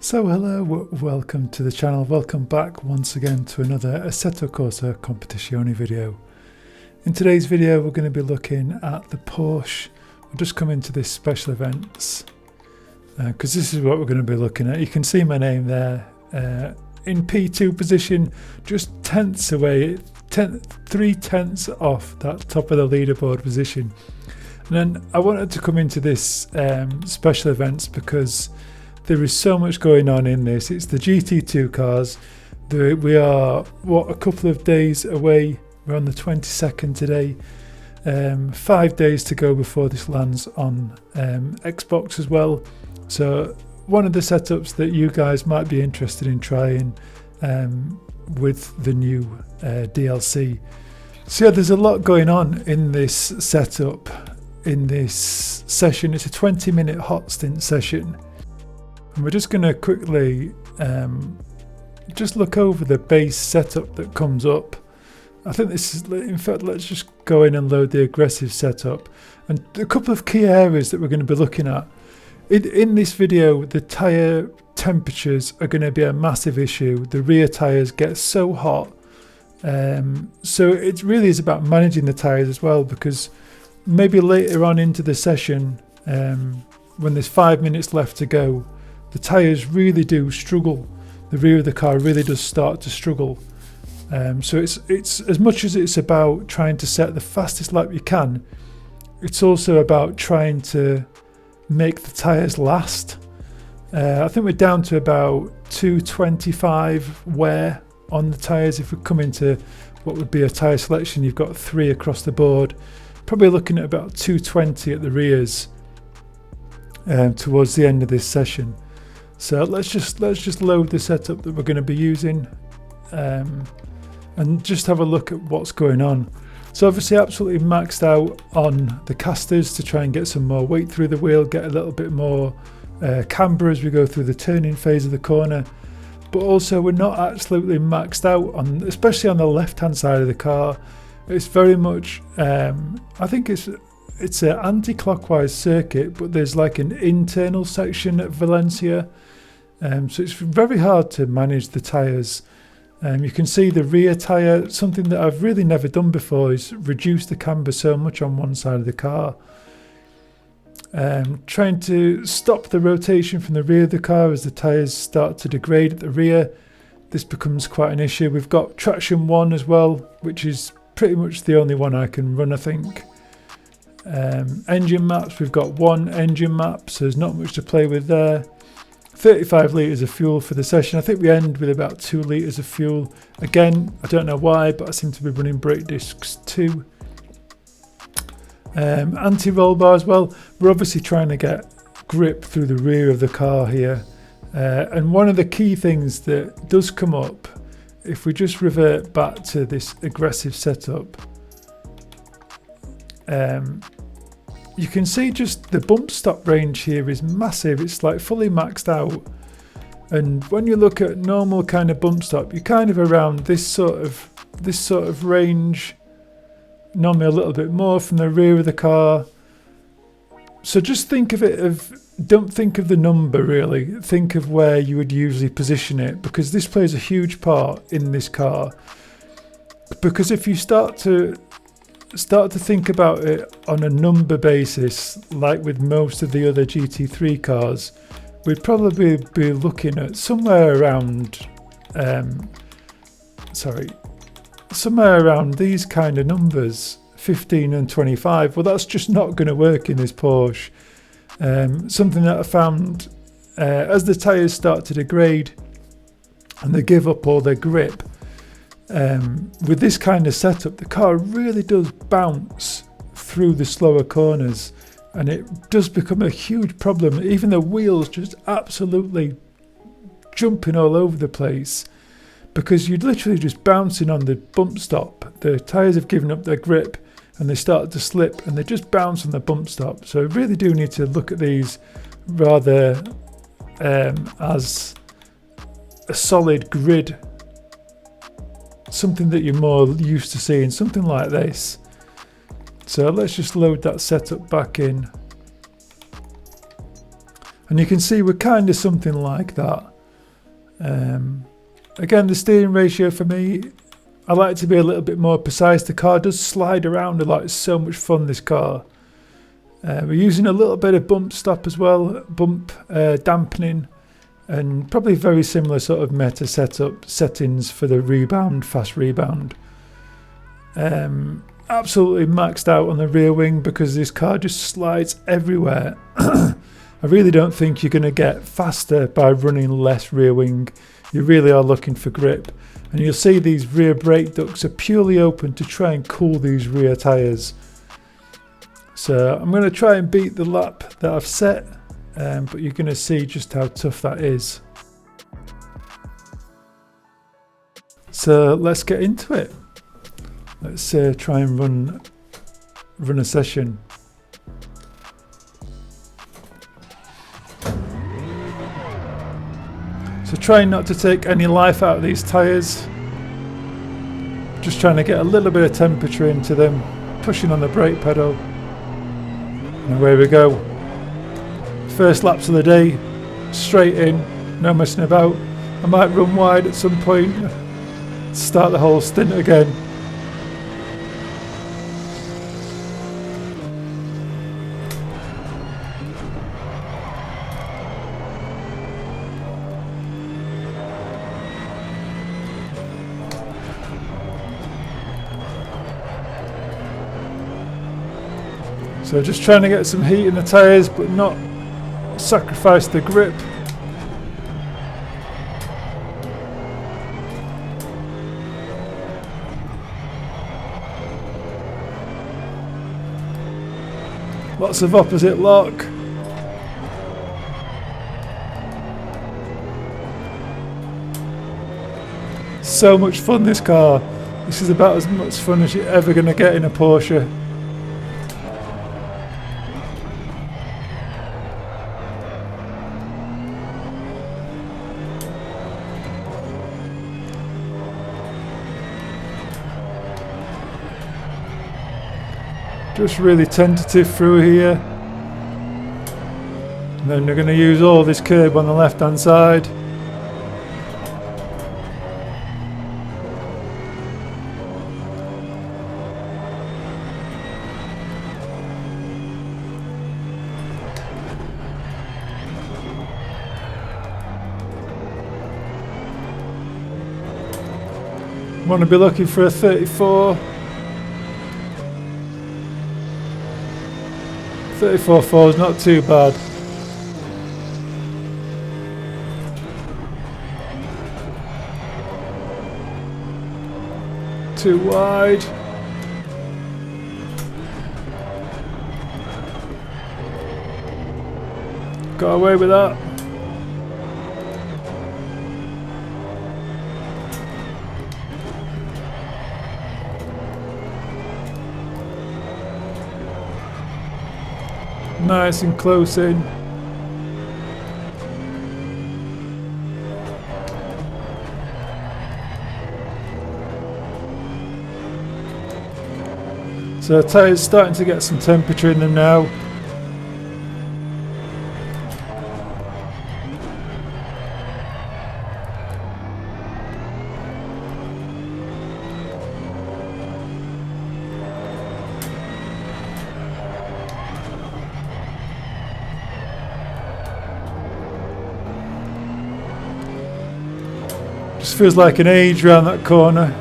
So hello, welcome to the channel, welcome back once again to another Assetto Corsa Competizione video. In today's video we're going to be looking at the Porsche. We'll just come into this special events because this is what we're going to be looking at. You can see my name there in P2 position, just tenths away, 3/10 off that top of the leaderboard position. And then I wanted to come into this special events because there is so much going on in this. It's the GT2 cars. We are, a couple of days away. We're on the 22nd today. 5 days to go before this lands on Xbox as well. So one of the setups that you guys might be interested in trying with the new DLC. So yeah, there's a lot going on in this setup, in this session. It's a 20-minute hot stint session. And we're just going to quickly just look over the base setup that comes up. I think this is, in fact, let's just go in and load the aggressive setup. And a couple of key areas that we're going to be looking at. In this video, the tyre temperatures are going to be a massive issue. The rear tyres get so hot. So it really is about managing the tyres as well, because maybe later on into the session, when there's 5 minutes left to go, the tyres really do struggle. The rear of the car really does start to struggle. So it's as much as it's about trying to set the fastest lap you can, it's also about trying to make the tyres last. I think we're down to about 225 wear on the tyres. If we come into what would be a tyre selection, you've got 3 across the board. Probably looking at about 220 at the rears towards the end of this session. So let's just load the setup that we're going to be using and just have a look at what's going on. So obviously absolutely maxed out on the casters to try and get some more weight through the wheel, get a little bit more camber as we go through the turning phase of the corner. But also we're not absolutely maxed out on, especially on the left hand side of the car. It's very much, I think it's an anti-clockwise circuit, but there's like an internal section at Valencia. So it's very hard to manage the tyres. You can see the rear tyre, something that I've really never done before is reduce the camber so much on one side of the car. Trying to stop the rotation from the rear of the car as the tyres start to degrade at the rear. This becomes quite an issue. We've got traction 1 as well, which is pretty much the only one I can run, I think. Engine maps, we've got 1 engine map, so there's not much to play with there. 35 litres of fuel for the session. I think we end with about 2 litres of fuel. Again, I don't know why, but I seem to be running brake discs too. Anti-roll bar as well. We're obviously trying to get grip through the rear of the car here. And one of the key things that does come up, if we just revert back to this aggressive setup, you can see just the bump stop range here is massive. It's like fully maxed out. And when you look at normal kind of bump stop, you're kind of around this sort of range, normally a little bit more from the rear of the car. So just think of it don't think of the number really, think of where you would usually position it, because this plays a huge part in this car. Because if you start to think about it on a number basis, like with most of the other GT3 cars, we'd probably be looking at somewhere around these kind of numbers, 15 and 25. Well, that's just not going to work in this Porsche. Something that I found as the tyres start to degrade and they give up all their grip, with this kind of setup, the car really does bounce through the slower corners, and it does become a huge problem. Even the wheels just absolutely jumping all over the place, because you're literally just bouncing on the bump stop. The tyres have given up their grip and they start to slip and they just bounce on the bump stop. So I really do need to look at these rather as a solid grid, something that you're more used to seeing, something like this. So let's just load that setup back in. And you can see we're kind of something like that. Again, the steering ratio for me, I like to be a little bit more precise. The car does slide around a lot. It's so much fun, this car. We're using a little bit of bump stop as well, bump dampening, and probably very similar sort of meta settings for the rebound, fast rebound. Absolutely maxed out on the rear wing because this car just slides everywhere. I really don't think you're going to get faster by running less rear wing. You really are looking for grip. And you'll see these rear brake ducts are purely open to try and cool these rear tyres. So I'm going to try and beat the lap that I've set, but you're going to see just how tough that is. So let's get into it. Let's try and run a session. So trying not to take any life out of these tyres. Just trying to get a little bit of temperature into them. Pushing on the brake pedal. And away we go. First laps of the day. Straight in. No messing about. I might run wide at some point. Start the whole stint again. So just trying to get some heat in the tyres but not sacrifice the grip. Lots of opposite lock. So much fun, this car. This is about as much fun as you're ever going to get in a Porsche. Just really tentative through here. And then we're going to use all this curb on the left hand side. Want to be looking for a 34. 34.4 is not too bad. Too wide. Got away with that. Nice and close in. So the tyre's starting to get some temperature in them now. Just feels like an age round that corner.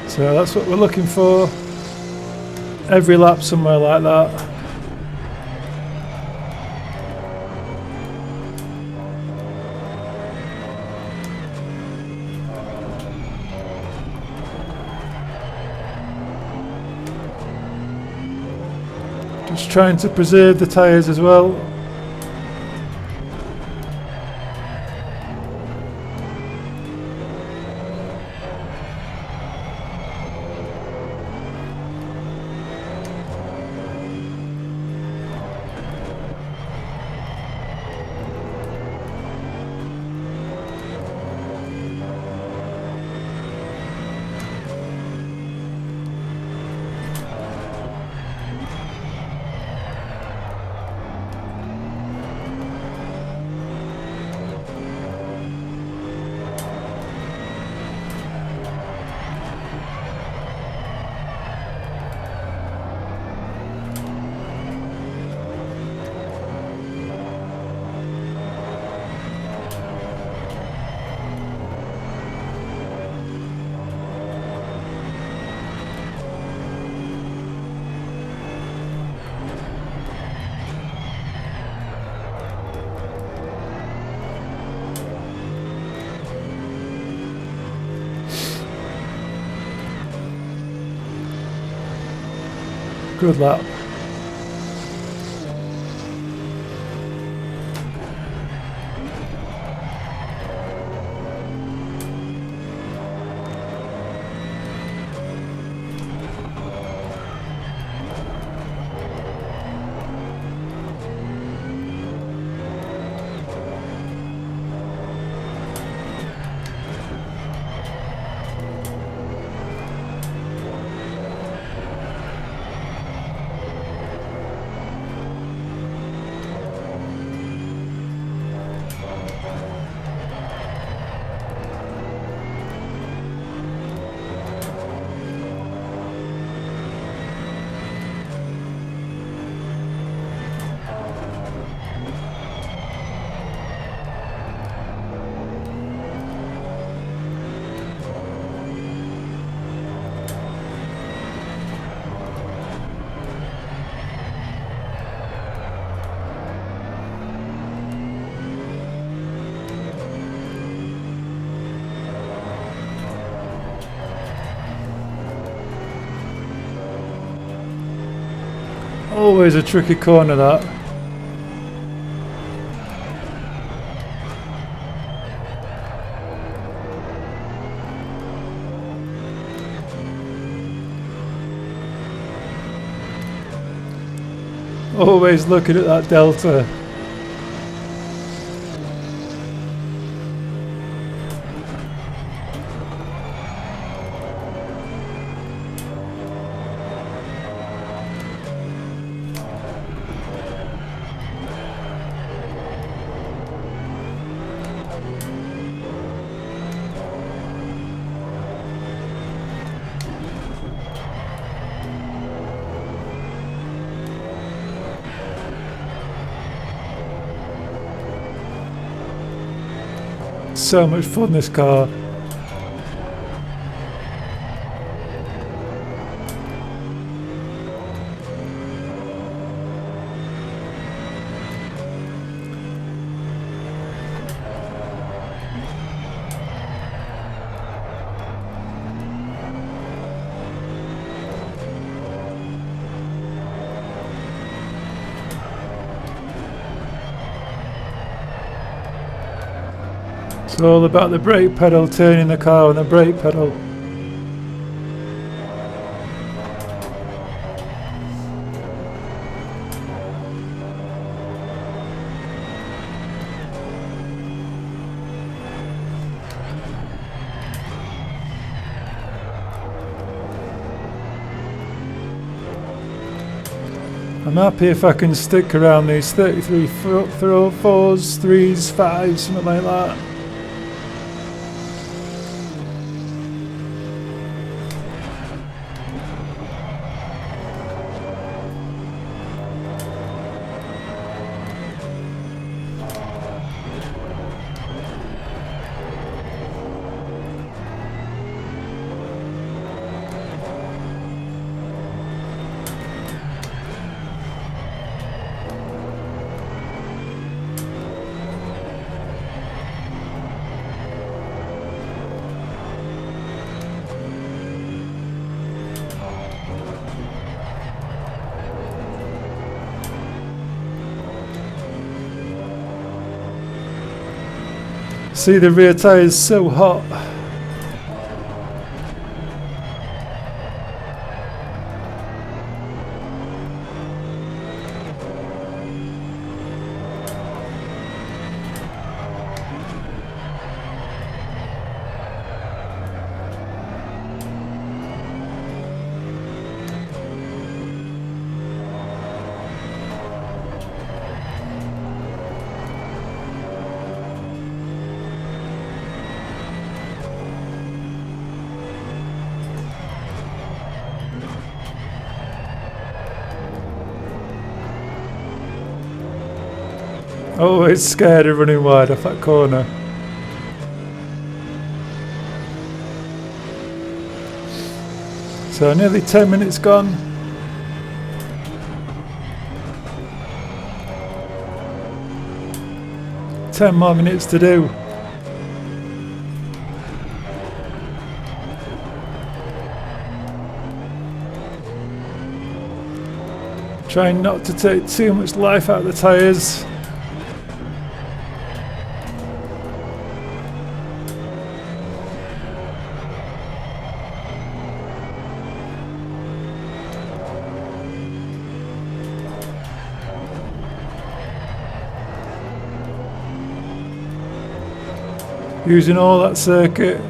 So that's what we're looking for. Every lap somewhere like that. Just trying to preserve the tyres as well. Good lap. Always a tricky corner, that. Always looking at that delta. So much fun, this car. It's all about the brake pedal, turning the car on the brake pedal. I'm happy if I can stick around these 33 4s, 3s, 5s, something like that. See, the rear tyre is so hot. Always scared of running wide off that corner. So nearly 10 minutes gone. Ten more minutes to do. Trying not to take too much life out of the tyres. Using all that circuit.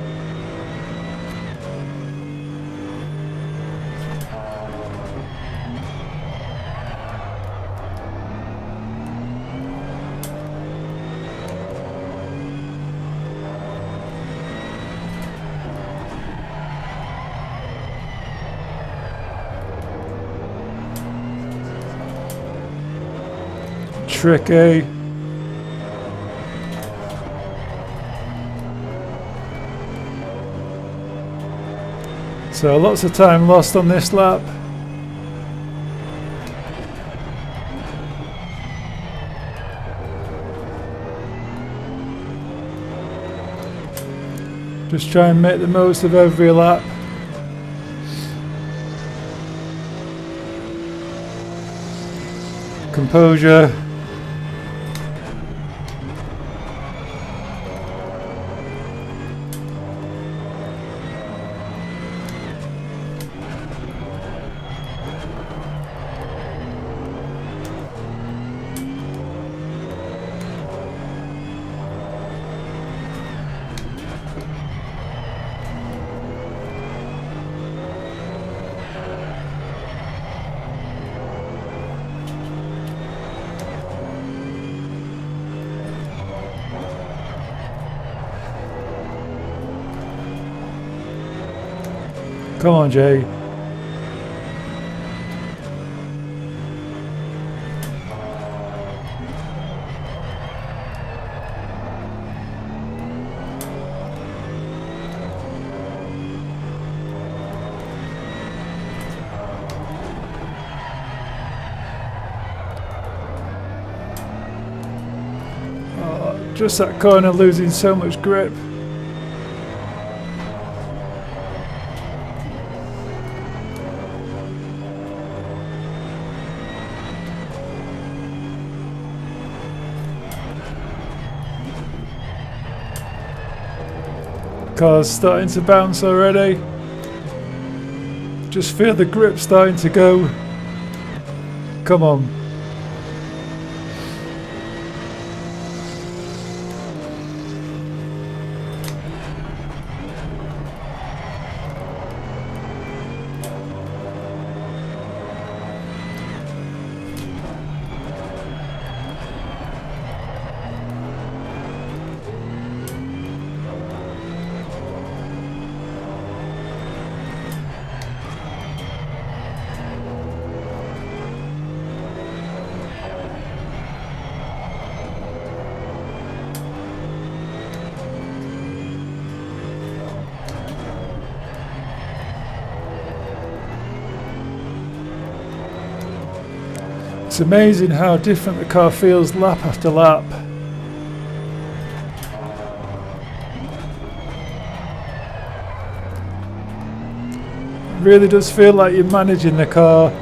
Tricky. So lots of time lost on this lap. Just try and make the most of every lap. Composure. Come on, Jay. Oh, just that corner losing so much grip. Car's starting to bounce already. Just feel the grip starting to go. Come on. It's amazing how different the car feels lap after lap. It really does feel like you're managing the car.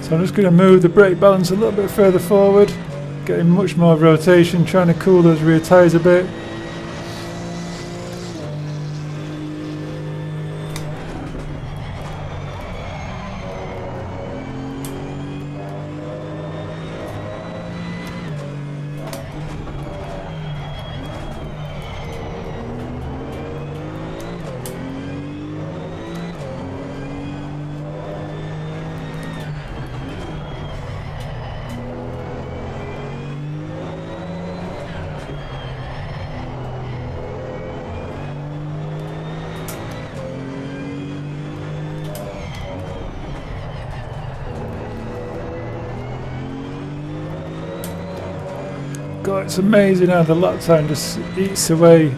So I'm just going to move the brake balance a little bit further forward, getting much more rotation, trying to cool those rear tyres a bit. Oh, it's amazing how the lap time just eats away.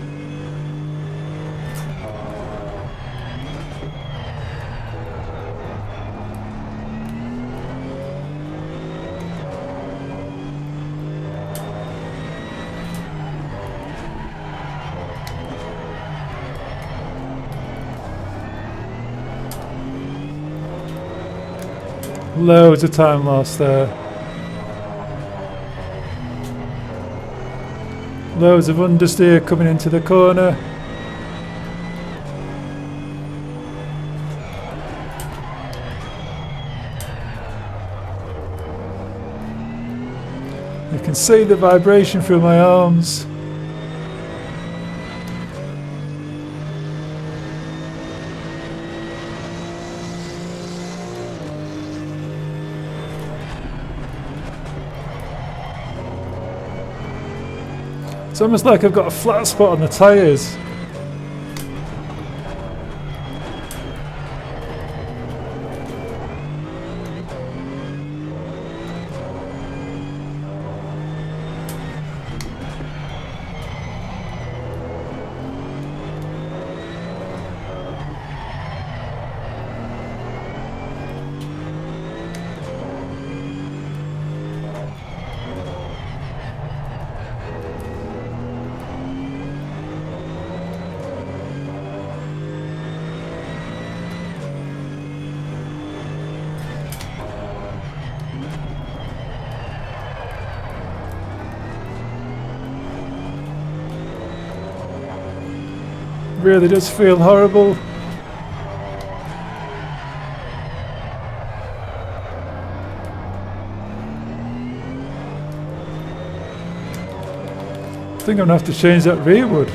Loads of time lost there. Loads of understeer coming into the corner. You can see the vibration through my arms. It's almost like I've got a flat spot on the tyres. Really does feel horrible. I think I'm gonna have to change that rear wood.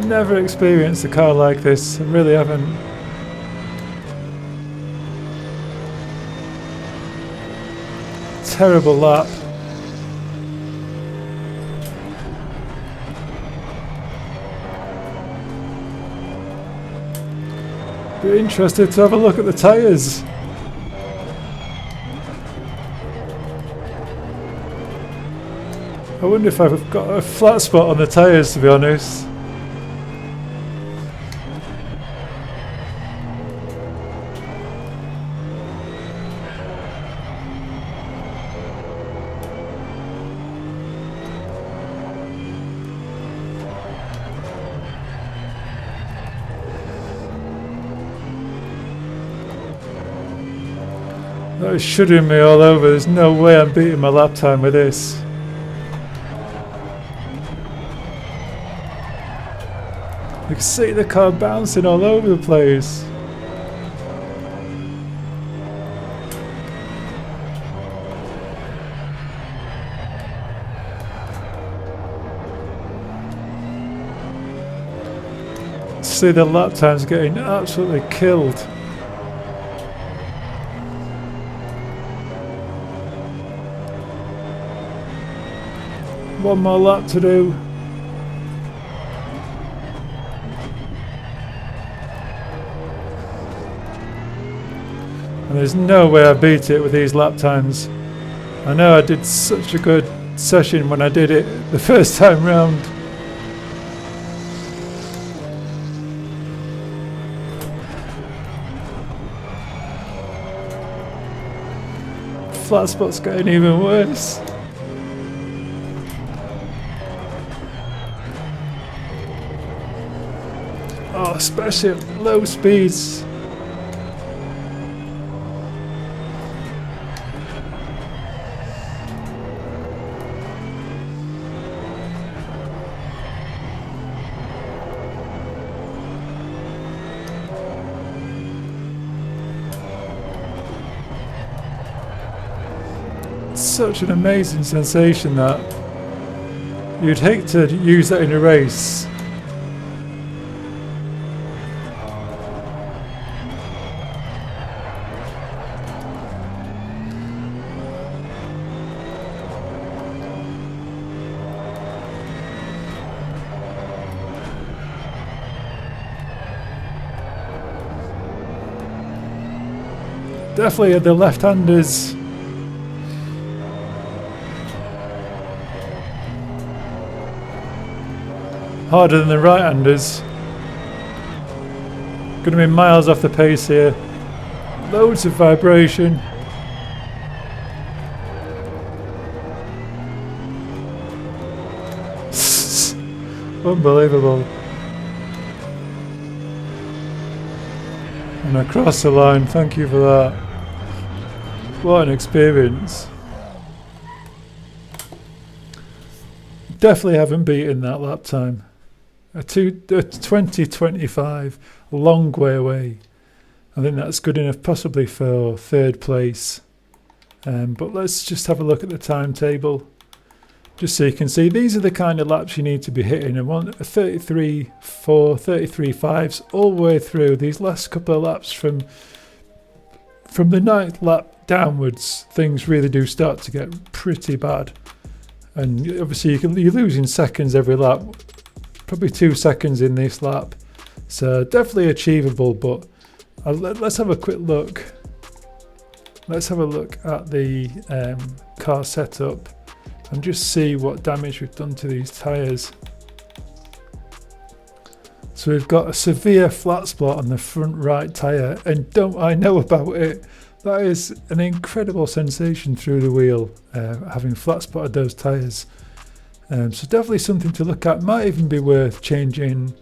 Never experienced a car like this, I really haven't. Terrible lap. Be interested to have a look at the tyres. I wonder if I've got a flat spot on the tyres, to be honest. That is shuddering me all over. There's no way I'm beating my lap time with this. You can see the car bouncing all over the place. See the lap times getting absolutely killed. One more lap to do. And there's no way I beat it with these lap times. I know I did such a good session when I did it the first time round. Flat spot's getting even worse. Oh, especially at low speeds. It's such an amazing sensation that you'd hate to use that in a race. Definitely the left-handers. Harder than the right-handers. Going to be miles off the pace here. Loads of vibration. Unbelievable. And across the line, thank you for that. What an experience. Definitely haven't beaten that lap time. A 20:25, a long way away. I think that's good enough possibly for third place. But let's just have a look at the timetable. Just so you can see, these are the kind of laps you need to be hitting. And one 33.4, 33.5s all the way through. These last couple of laps from the 9th lap downwards, things really do start to get pretty bad. And obviously you're losing seconds every lap, probably 2 seconds in this lap. So definitely achievable, but let's have a quick look. Let's have a look at the car setup and just see what damage we've done to these tyres. So we've got a severe flat spot on the front right tyre, and don't I know about it. That is an incredible sensation through the wheel, having flat spotted those tyres. So definitely something to look at. Might even be worth changing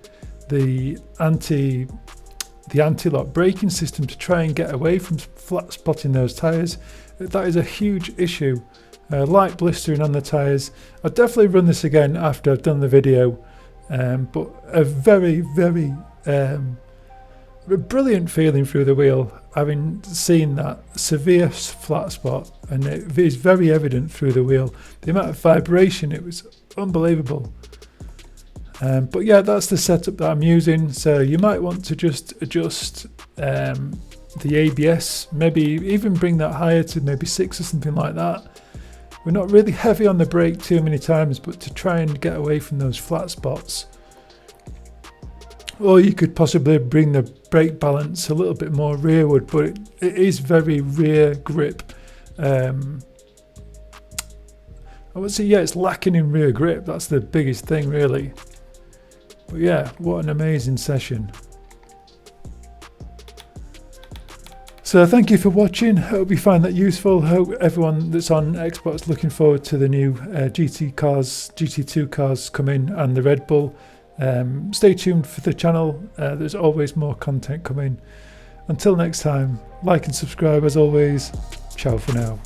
the anti-lock braking system to try and get away from flat spotting those tyres. That is a huge issue. Light blistering on the tyres. I'll definitely run this again after I've done the video, but a very, very brilliant feeling through the wheel, having seen that severe flat spot, and it is very evident through the wheel. The amount of vibration, it was unbelievable. But yeah, that's the setup that I'm using. So you might want to just adjust the ABS, maybe even bring that higher to maybe 6 or something like that. We're not really heavy on the brake too many times, but to try and get away from those flat spots. Or you could possibly bring the brake balance a little bit more rearward, but it is very rear grip. I would say, yeah, it's lacking in rear grip. That's the biggest thing, really. But yeah, what an amazing session. So thank you for watching. Hope you find that useful. Hope everyone that's on Xbox looking forward to the new GT2 cars coming, and the Red Bull. Stay tuned for the channel. There's always more content coming. Until next time, like and subscribe as always. Ciao for now.